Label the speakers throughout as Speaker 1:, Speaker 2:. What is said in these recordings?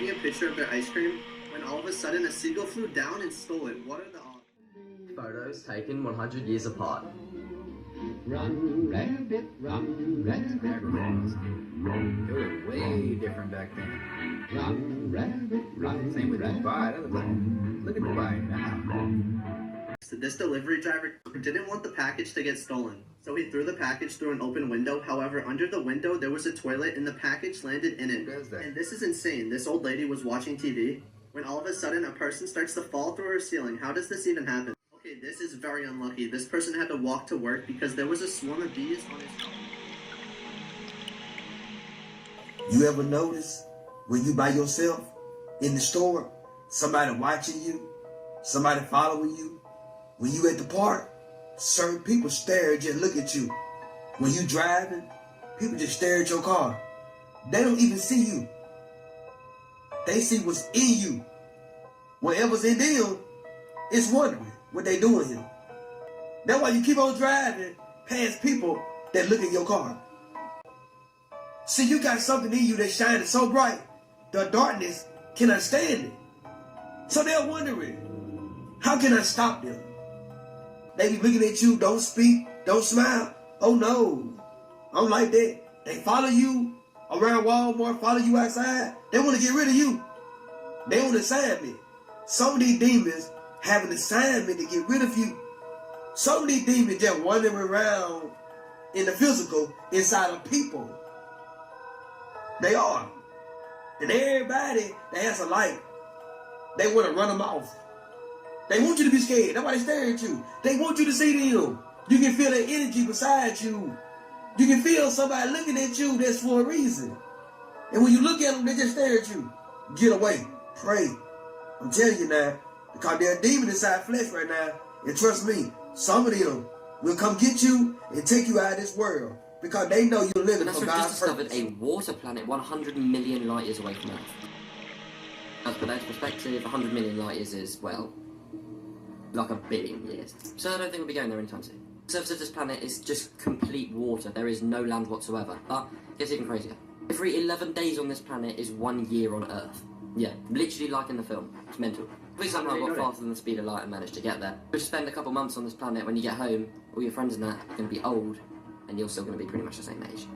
Speaker 1: taking a picture of their ice cream when all of a sudden a seagull flew down and stole it. What are the odds?
Speaker 2: Photos taken 100 years apart.
Speaker 3: Run, rabbit, run,
Speaker 4: It was way different back then.
Speaker 3: run, rabbit, run.
Speaker 4: Same with Dubai. That was like, look at Dubai now.
Speaker 1: This delivery driver didn't want the package to get stolen, so he threw the package through an open window. However, under the window there was a toilet and the package landed in it.
Speaker 4: Who does that?
Speaker 1: And this is insane. This old lady was watching TV when all of a sudden a person starts to fall through her ceiling. How does this even happen? Okay, this is very unlucky. This person had to walk to work because there was a swarm of bees on his...
Speaker 5: You ever notice when you by yourself in the store, somebody watching you, somebody following you? When you at the park, certain people stare and just look at you. When you driving, people just stare at your car. They don't even see you. They see what's in you. Whatever's in them is wondering what they doing here. That's why you keep on driving past people that look at your car. See, you got something in you that's shining so bright, the darkness cannot stand it. So they're wondering, how can I stop them? They be looking at you, don't speak, don't smile. Oh no, I don't like that. They follow you around Walmart, follow you outside. They want to get rid of you. They on assignment. Some of these demons have an assignment to get rid of you. Some of these demons just wandering around in the physical inside of people. They are. And everybody that has a light, they want to run them off. They want you to be scared. That's why they stare at you. They want you to see them. You can feel their energy beside you. You can feel somebody looking at you that's for a reason. And when you look at them, they just stare at you. Get away. Pray. I'm telling you now, because they're a demon inside flesh right now. And trust me, some of them will come get you and take you out of this world. Because they know you're living for God's purpose.
Speaker 2: Just discovered a water planet 100 million light years away from Earth. As for that perspective, 100 million light years is, well, like a billion years. So I don't think we'll be going there anytime soon. The surface of this planet is just complete water. There is no land whatsoever. But it gets even crazier. Every 11 days on this planet is 1 year on Earth. Yeah, literally like in the film. It's mental. We somehow got faster than the speed of light and managed to get there. Just spend a couple months on this planet. When you get home, all your friends and that are going to be old, and you're still going to be pretty much the same age.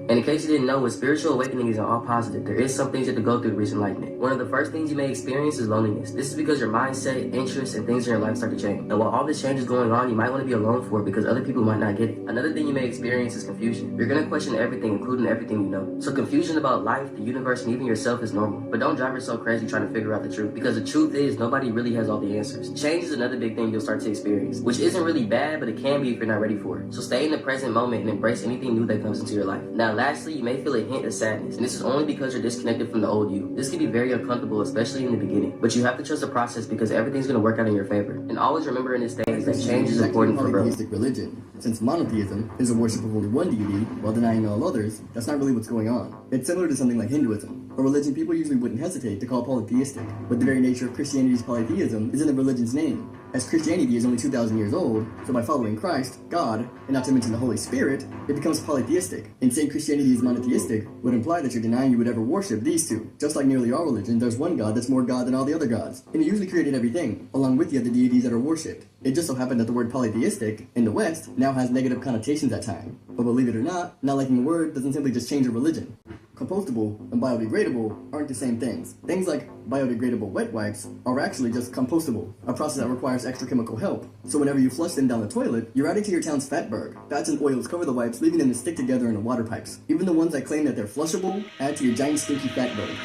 Speaker 2: And in case you didn't know, with spiritual awakenings are all positive, there is some things you have to go through to reach enlightenment. One of the first things you may experience is loneliness. This is because your mindset, interests, and things in your life start to change. And while all this change is going on, you might want to be alone for it because other people might not get it. Another thing you may experience is confusion. You're going to question everything, including everything you know. So confusion about life, the universe, and even yourself is normal. But don't drive yourself crazy trying to figure out the truth, because the truth is nobody really has all the answers. Change is another big thing you'll start to experience, which isn't really bad, but it can be if you're not ready for it. So stay in the present moment and embrace anything new that comes into your life. Now lastly, you may feel a hint of sadness, and this is only because you're disconnected from the old you. This can be very uncomfortable, especially in the beginning, but you have to trust the process because everything's going to work out in your favor. And always remember in this stage that change is important for growth.
Speaker 6: Monotheistic religion. Since monotheism is a worship of only one deity while denying all others, that's not really what's going on. It's similar to something like Hinduism, a religion people usually wouldn't hesitate to call polytheistic, but the very nature of Christianity's polytheism is in the religion's name. As Christianity is only 2,000 years old, so by following Christ, God, and not to mention the Holy Spirit, it becomes polytheistic. And saying Christianity is monotheistic would imply that you're denying you would ever worship these two. Just like nearly all religion, there's one God that's more God than all the other gods. And he usually created everything, along with the other deities that are worshipped. It just so happened that the word polytheistic, in the West, now has negative connotations at times. But believe it or not liking the word doesn't simply just change a religion. Compostable and biodegradable aren't the same things. Things like biodegradable wet wipes are actually just compostable, a process that requires extra chemical help. So whenever you flush them down the toilet, you're adding to your town's fatberg. Fats and oils cover the wipes, leaving them to stick together in the water pipes. Even the ones that claim that they're flushable add to your giant stinky fatberg.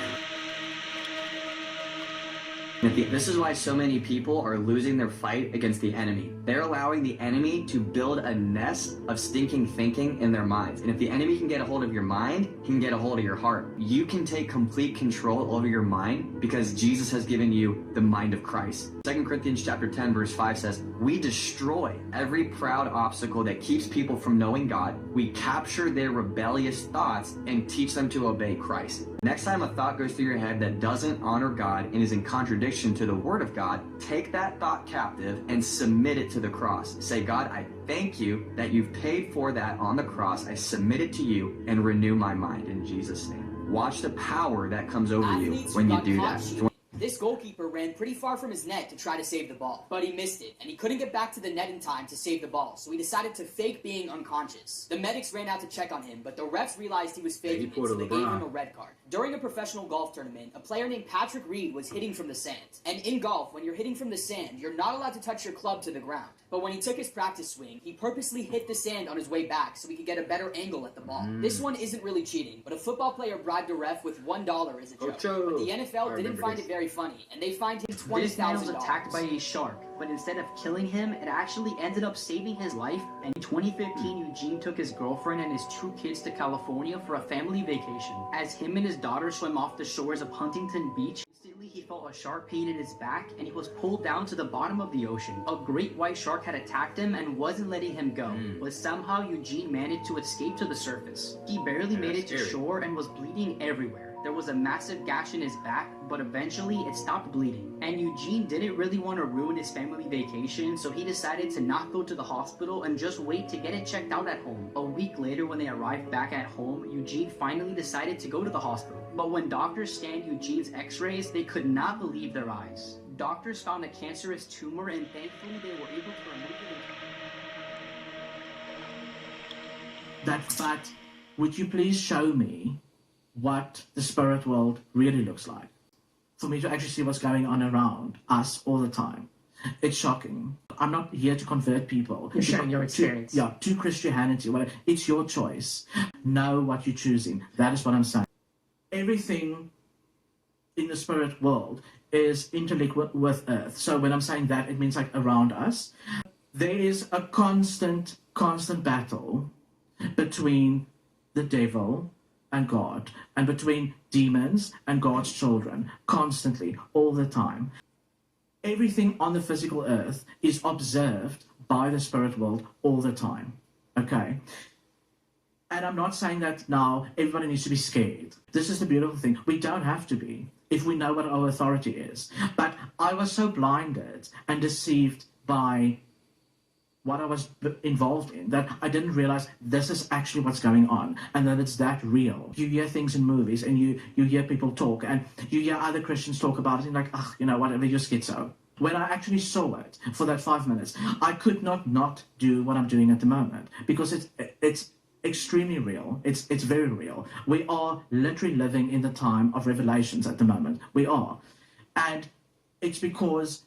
Speaker 7: This is why so many people are losing their fight against the enemy. They're allowing the enemy to build a nest of stinking thinking in their minds. And if the enemy can get a hold of your mind, he can get a hold of your heart. You can take complete control over your mind because Jesus has given you the mind of Christ. 2 Corinthians chapter 10 verse 5 says, we destroy every proud obstacle that keeps people from knowing God. We capture their rebellious thoughts and teach them to obey Christ. Next time a thought goes through your head that doesn't honor God and is in contradiction submission to the Word of God, take that thought captive and submit it to the cross. Say, God, I thank you that you've paid for that on the cross. I submit it to you and renew my mind in Jesus' name. Watch the power that comes over you when you do that.
Speaker 8: This goalkeeper ran pretty far from his net to try to save the ball, but he missed it, and he couldn't get back to the net in time to save the ball, so he decided to fake being unconscious. The medics ran out to check on him, but the refs realized he was faking it, so they gave him a red card. During a professional golf tournament, a player named Patrick Reed was hitting from the sand. And in golf, when you're hitting from the sand, you're not allowed to touch your club to the ground. But when he took his practice swing, he purposely hit the sand on his way back so he could get a better angle at the ball. This one isn't really cheating, but a football player bribed a ref with $1 as a joke. But the NFL didn't find it very funny, and they fined him $20,000.
Speaker 9: This man was attacked by a shark, but instead of killing him, it actually ended up saving his life. And in 2015, Eugene took his girlfriend and his 2 kids to California for a family vacation. As him and his daughter swam off the shores of Huntington Beach, instantly he felt a sharp pain in his back and he was pulled down to the bottom of the ocean. A great white shark had attacked him and wasn't letting him go, but somehow Eugene managed to escape to the surface. He barely made it to shore and was bleeding everywhere. There was a massive gash in his back, but eventually it stopped bleeding. And Eugene didn't really want to ruin his family vacation, so he decided to not go to the hospital and just wait to get it checked out at home. A week later, when they arrived back at home, Eugene finally decided to go to the hospital. But when doctors scanned Eugene's x-rays, they could not believe their eyes. Doctors found a cancerous tumor, and thankfully they were able to remove it.
Speaker 10: But would you please show me what the spirit world really looks like, for me to actually see what's going on around us all the time? It's shocking. I'm not here to convert people.
Speaker 9: You're sharing your experience.
Speaker 10: To Christianity. Well, it's your choice. Know what you're choosing. That is what I'm saying. Everything in the spirit world is interlinked with Earth. So when I'm saying that, it means like around us. There is a constant battle between the devil and God, and between demons and God's children, constantly, all the time. Everything on the physical earth is observed by the spirit world all the time, okay? And I'm not saying that now everybody needs to be scared. This is the beautiful thing. We don't have to be, if we know what our authority is. But I was so blinded and deceived by what I was involved in, that I didn't realize this is actually what's going on, and that it's that real. You hear things in movies, and you hear people talk, and you hear other Christians talk about it, and like, whatever, you're schizo. When I actually saw it for that 5 minutes, I could not do what I'm doing at the moment, because it's extremely real. It's very real. We are literally living in the time of revelations at the moment. We are. And it's because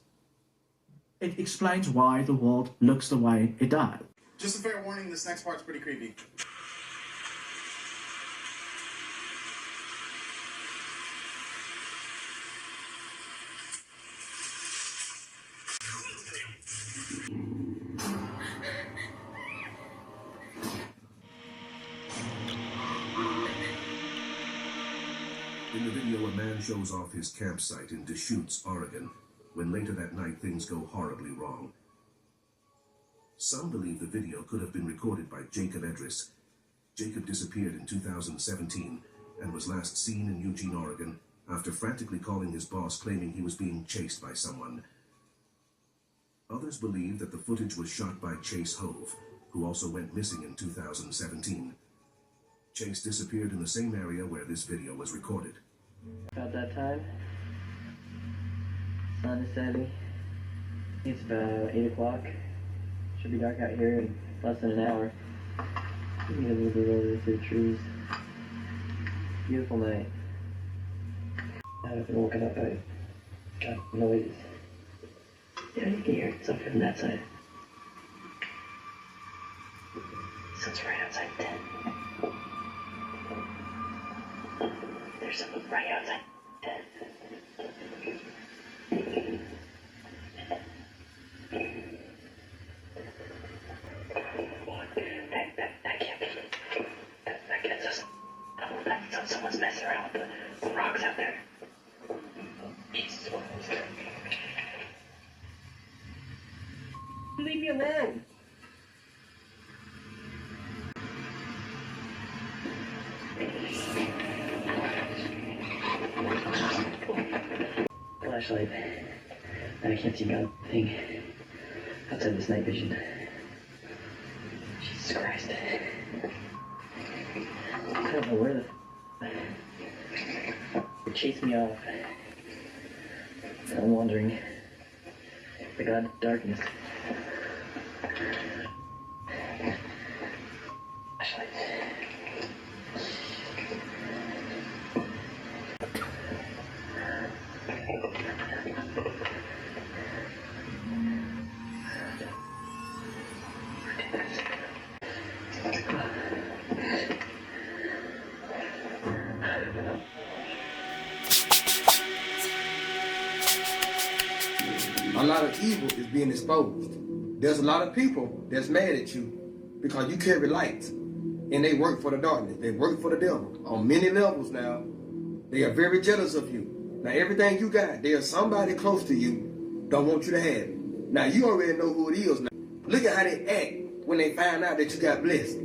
Speaker 10: it explains why the world looks the way it does.
Speaker 11: Just a fair warning, this next part's pretty creepy.
Speaker 12: In the video, a man shows off his campsite in Deschutes, Oregon, when later that night things go horribly wrong. Some believe the video could have been recorded by Jacob Edris. Jacob disappeared in 2017 and was last seen in Eugene, Oregon, after frantically calling his boss claiming he was being chased by someone. Others believe that the footage was shot by Chase Hove, who also went missing in 2017. Chase disappeared in the same area where this video was recorded.
Speaker 2: About that time, sun is setting. It's about 8 o'clock. Should be dark out here in less than an hour. You can get a little bit over through the trees. Beautiful night. I haven't been woken up by noises. Yeah, you can hear it. It's up here on that side. Sun's right outside 10. There's someone right outside 10. That can't be. That gets us. Oh, that's someone's messing around with the rocks out there. Jesus. Leave me alone. flashlight, and I can't see a thing outside this night vision. Jesus Christ. I don't know where it chased me off. And I'm wandering the god of darkness. Flashlight.
Speaker 5: A lot of evil is being exposed. There's a lot of people that's mad at you because you carry light and they work for the darkness. They work for the devil on many levels now. They are very jealous of you. Now everything you got, there's somebody close to you don't want you to have it. Now you already know who it is now. Look at how they act when they find out that you got blessed.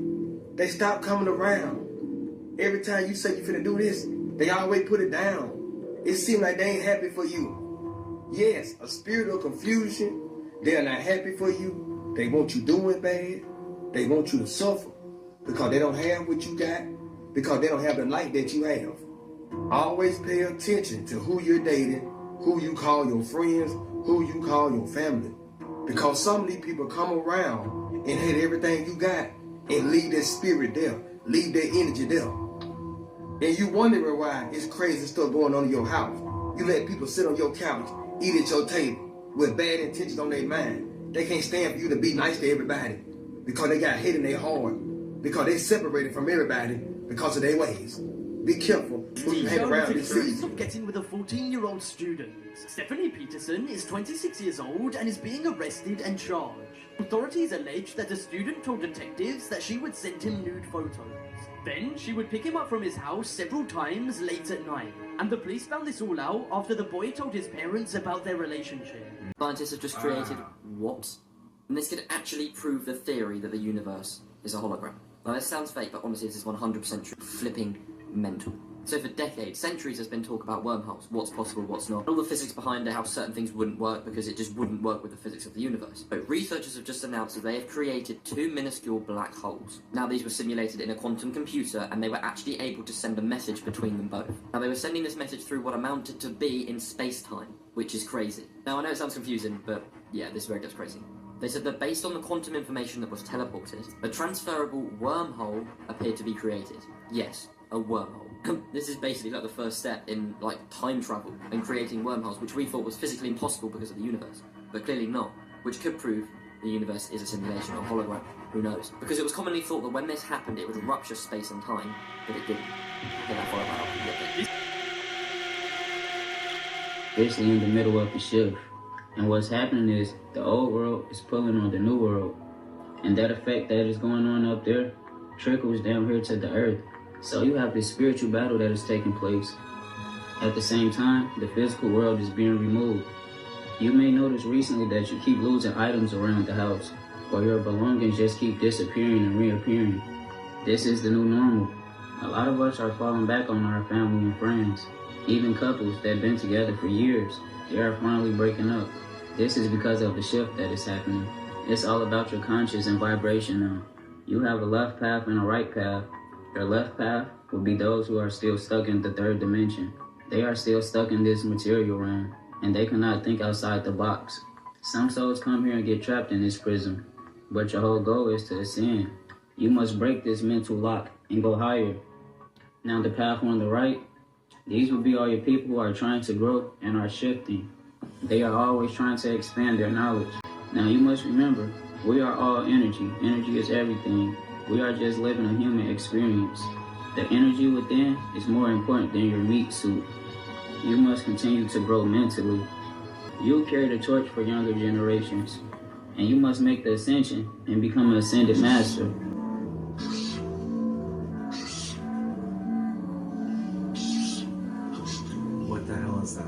Speaker 5: They stop coming around. Every time you say you finna do this, they always put it down. It seems like they ain't happy for you. Yes, a spirit of confusion. They are not happy for you. They want you doing bad. They want you to suffer because they don't have what you got, because they don't have the light that you have. Always pay attention to who you're dating, who you call your friends, who you call your family. Because some of these people come around and hate everything you got and leave their spirit there, leave their energy there. And you wondering why it's crazy stuff going on in your house. You let people sit on your couch, eat at your table with bad intentions on their mind. They can't stand for you to be nice to everybody because they got hate in their heart, because they separated from everybody because of their ways. Be careful who you hang around this season.
Speaker 13: Stop getting with a 14-year-old student. Stephanie Peterson is 26 years old and is being arrested and charged. Authorities allege that the student told detectives that she would send him nude photos. Then she would pick him up from his house several times late at night. And the police found this all out after the boy told his parents about their relationship.
Speaker 2: Scientists have just created what? And this could actually prove the theory that the universe is a hologram. Now this sounds fake, but honestly this is 100% true. Flipping mental. So for decades, centuries, there's been talk about wormholes, what's possible, what's not, all the physics behind it, how certain things wouldn't work because it just wouldn't work with the physics of the universe. But researchers have just announced that they have created 2 minuscule black holes. Now these were simulated in a quantum computer and they were actually able to send a message between them both. Now they were sending this message through what amounted to be in space-time, which is crazy. Now I know it sounds confusing, but yeah, this is where it gets crazy. They said that based on the quantum information that was teleported, a transferable wormhole appeared to be created. Yes, a wormhole. This is basically like the first step in like time travel and creating wormholes, which we thought was physically impossible because of the universe, but clearly not, which could prove the universe is a simulation or hologram. Who knows? Because it was commonly thought that when this happened it would rupture space and time, but it didn't. Get that far out.
Speaker 14: Basically in the middle of the shift, and what's happening is the old world is pulling on the new world, and that effect that is going on up there trickles down here to the earth. So you have this spiritual battle that is taking place. At the same time, the physical world is being removed. You may notice recently that you keep losing items around the house, or your belongings just keep disappearing and reappearing. This is the new normal. A lot of us are falling back on our family and friends. Even couples that have been together for years, they are finally breaking up. This is because of the shift that is happening. It's all about your conscious and vibration now. You have a left path and a right path. Your left path will be those who are still stuck in the third dimension. They are still stuck in this material realm, and they cannot think outside the box. Some souls come here and get trapped in this prison, but your whole goal is to ascend. You must break this mental lock and go higher. Now the path on the right, these will be all your people who are trying to grow and are shifting. They are always trying to expand their knowledge. Now you must remember, we are all energy. Energy is everything. We are just living a human experience. The energy within is more important than your meat suit. You must continue to grow mentally. You carry the torch for younger generations, and you must make the ascension and become an ascended master.
Speaker 4: What the hell is that?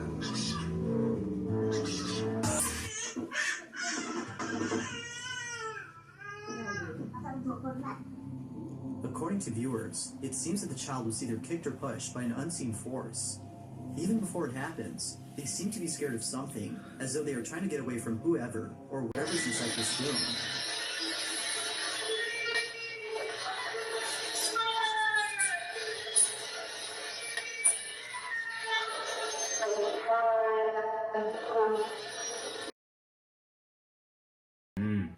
Speaker 15: According to viewers, it seems that the child was either kicked or pushed by an unseen force. Even before it happens, they seem to be scared of something, as though they are trying to get away from whoever or whatever's inside this room.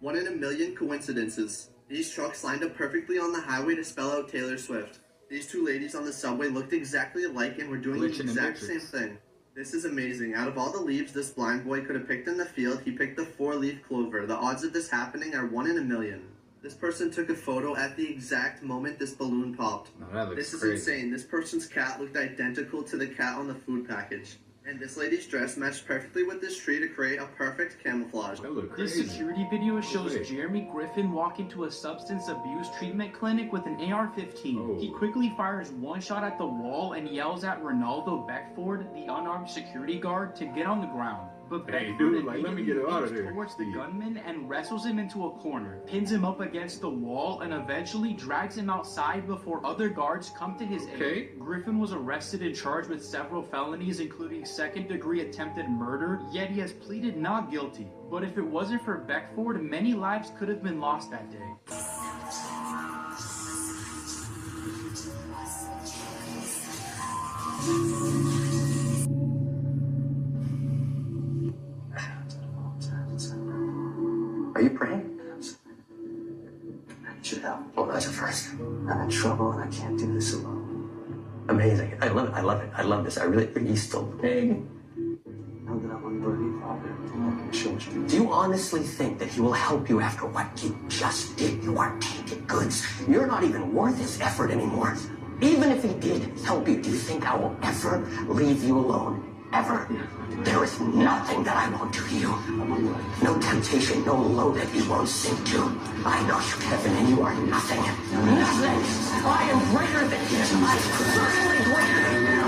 Speaker 1: One in a million coincidences. These trucks lined up perfectly on the highway to spell out Taylor Swift. These two ladies on the subway looked exactly alike and were doing the exact same thing. This is amazing. Out of all the leaves this blind boy could have picked in the field, he picked the 4-leaf clover. The odds of this happening are 1 in a million. This person took a photo at the exact moment this balloon popped.
Speaker 4: Oh, that looks
Speaker 1: This is
Speaker 4: crazy.
Speaker 1: insane. This person's cat looked identical to the cat on the food package. And this lady's dress matched perfectly with this tree to create a perfect camouflage.
Speaker 9: This security video shows Jeremy Griffin walk into a substance abuse treatment clinic with an AR-15. He quickly fires one shot at the wall and yells at Ronaldo Beckford, the unarmed security guard, to get on the ground. But
Speaker 4: Hey,
Speaker 9: Beckford
Speaker 4: dude, like, let me get
Speaker 9: immediately
Speaker 4: out of
Speaker 9: moves
Speaker 4: here.
Speaker 9: towards the gunman and wrestles him into a corner, pins him up against the wall, and eventually drags him outside before other guards come to his aid. Griffin was arrested and charged with several felonies, including second-degree attempted murder, yet he has pleaded not guilty. But if it wasn't for Beckford, many lives could have been lost that day.
Speaker 2: Are you praying? I need your help. Well, that's a first. I'm in trouble and I can't do this alone. Amazing. I love it. I love it. I love this. I really think he's still praying. Know that I'm unworthy, Father, and I can show you. Do you honestly think that he will help you after what you just did? You are tainted goods. You're not even worth his effort anymore. Even if he did help you, do you think I will ever leave you alone? Ever? There is nothing that I won't do to you. No temptation, no low that you won't sink to. I know you, Kevin, and you are nothing. Nothing! I am greater than you. I'm certainly greater than you.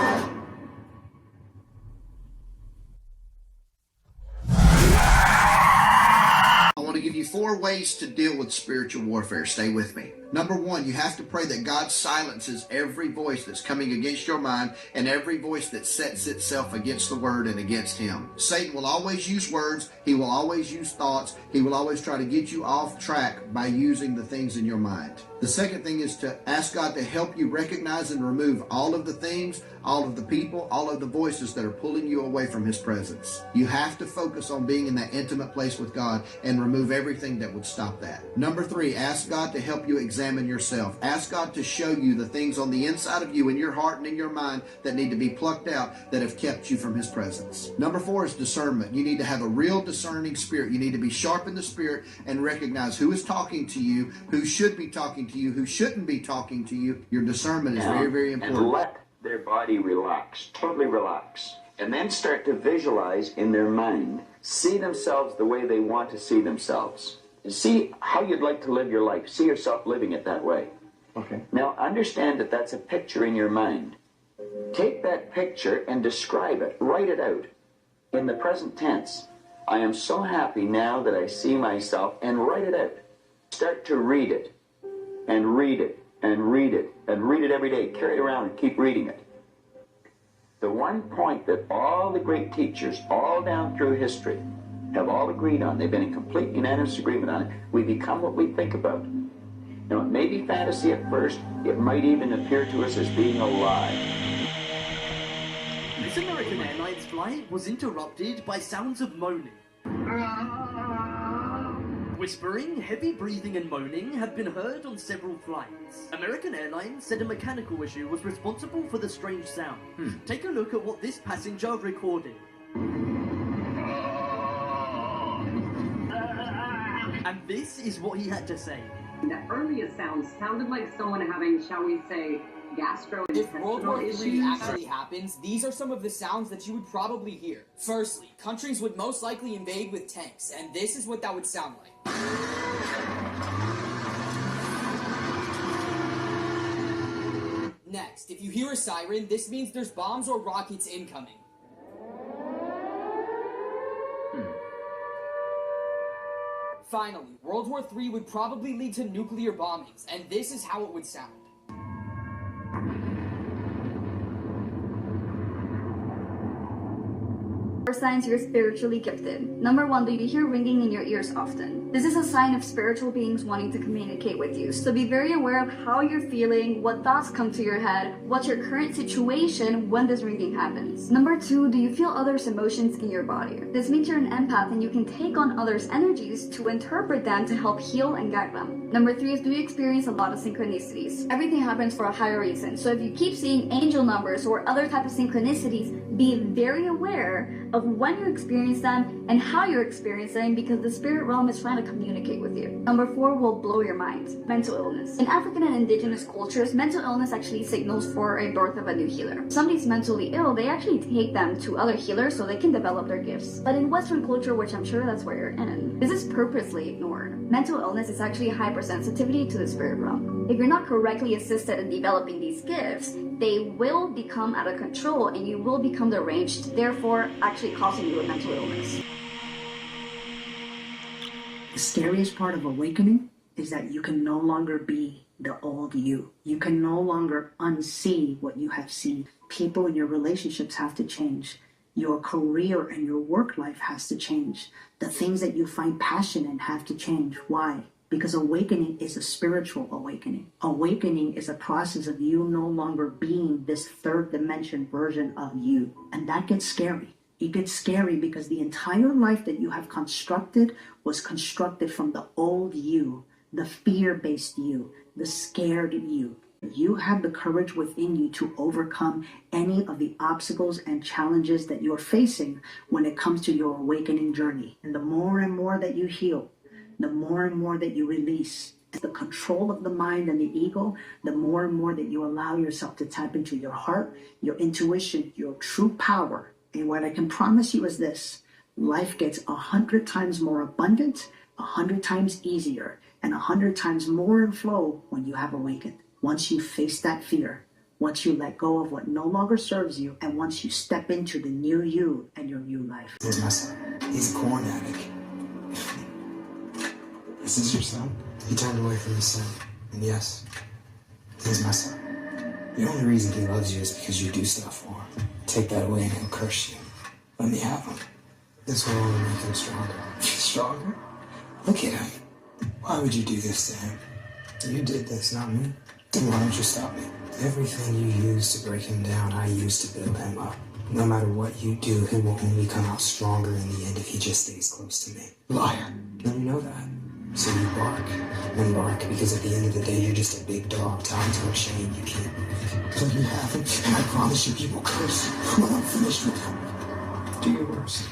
Speaker 16: I want to give you 4 ways to deal with spiritual warfare. Stay with me. Number 1, you have to pray that God silences every voice that's coming against your mind and every voice that sets itself against the word and against him. Satan will always use words. He will always use thoughts. He will always try to get you off track by using the things in your mind. The second thing is to ask God to help you recognize and remove all of the things, all of the people, all of the voices that are pulling you away from his presence. You have to focus on being in that intimate place with God and remove everything that would stop that. Number 3, ask God to help you examine yourself. Ask God to show you the things on the inside of you, in your heart and in your mind, that need to be plucked out, that have kept you from his presence. Number 4 is discernment. You need to have a real discerning spirit. You need to be sharp in the spirit and recognize who is talking to you, who should be talking to you, who shouldn't be talking to you. Your discernment is very, very important.
Speaker 17: And let their body relax, totally relax, and then start to visualize in their mind, see themselves the way they want to see themselves. See how you'd like to live your life. See yourself living it that way.
Speaker 2: Okay.
Speaker 17: Now understand that that's a picture in your mind. Take that picture and describe it. Write it out in the present tense. I am so happy now that I see myself, and write it out. Start to read it and read it and read it and read it every day. Carry it around and keep reading it. The one point that all the great teachers all down through history have all agreed on, they've been in complete unanimous agreement on it, we become what we think about. Now, it may be fantasy at first, it might even appear to us as being a lie.
Speaker 13: This American Airlines flight was interrupted by sounds of moaning. Whispering, heavy breathing and moaning have been heard on several flights. American Airlines said a mechanical issue was responsible for the strange sound. Take a look at what this passenger recorded. And this is what he had to say.
Speaker 18: The earliest sounds sounded like someone having, shall we say,
Speaker 8: If World War
Speaker 18: gastrointestinal
Speaker 8: III
Speaker 18: issues.
Speaker 8: actually happens, these are some of the sounds that you would probably hear. Firstly, countries would most likely invade with tanks, and this is what that would sound like. Next, if you hear a siren, this means there's bombs or rockets incoming. Finally, World War III would probably lead to nuclear bombings, and this is how it would sound.
Speaker 19: Signs you're spiritually gifted. Number 1, do you hear ringing in your ears often? This is a sign of spiritual beings wanting to communicate with you. So be very aware of how you're feeling, what thoughts come to your head, what's your current situation when this ringing happens. Number 2, do you feel others' emotions in your body? This means you're an empath and you can take on others' energies to interpret them to help heal and guide them. Number 3 is, do you experience a lot of synchronicities? Everything happens for a higher reason. So if you keep seeing angel numbers or other type of synchronicities, be very aware of when you experience them and how you're experiencing them, because the spirit realm is trying to communicate with you. Number 4 will blow your mind. Mental illness. In African and indigenous cultures, mental illness actually signals for a birth of a new healer. If somebody's mentally ill, they actually take them to other healers so they can develop their gifts. But in Western culture, which I'm sure that's where you're in, this is purposely ignored. Mental illness is actually a hypersensitivity to the spirit realm. If you're not correctly assisted in developing these gifts, they will become out of control and you will become deranged, therefore actually causing you a mental illness.
Speaker 20: The scariest part of awakening is that you can no longer be the old you. You can no longer unsee what you have seen. People in your relationships have to change. Your career and your work life has to change. The things that you find passion in have to change. Why? Because awakening is a spiritual awakening. Awakening is a process of you no longer being this third dimension version of you. And that gets scary. It gets scary because the entire life that you have constructed was constructed from the old you, the fear-based you, the scared you. You have the courage within you to overcome any of the obstacles and challenges that you're facing when it comes to your awakening journey. And the more and more that you heal, the more and more that you release the control of the mind and the ego, the more and more that you allow yourself to tap into your heart, your intuition, your true power. And what I can promise you is this: life gets 100 times more abundant, 100 times easier, and 100 times more in flow when you have awakened. Once you face that fear, once you let go of what no longer serves you, and once you step into the new you and your new life.
Speaker 5: Here's my son. He's a corn addict. Is this your son? He turned away from his son. And yes, he's my son. The only reason he loves you is because you do stuff for him. Take that away and he'll curse you. Let me have him. This will only make him stronger. Stronger? Look at him. Why would you do this to him? You did this, not me. Then why don't you stop me? Everything you used to break him down, I used to build him up. No matter what you do, he will only come out stronger in the end if he just stays close to me. Liar. Now you know that. So you bark and bark, because at the end of the day, you're just a big dog tied to a chain you can't move. Let me have him, and I promise you he will curse you when I'm finished with him. Do your worst.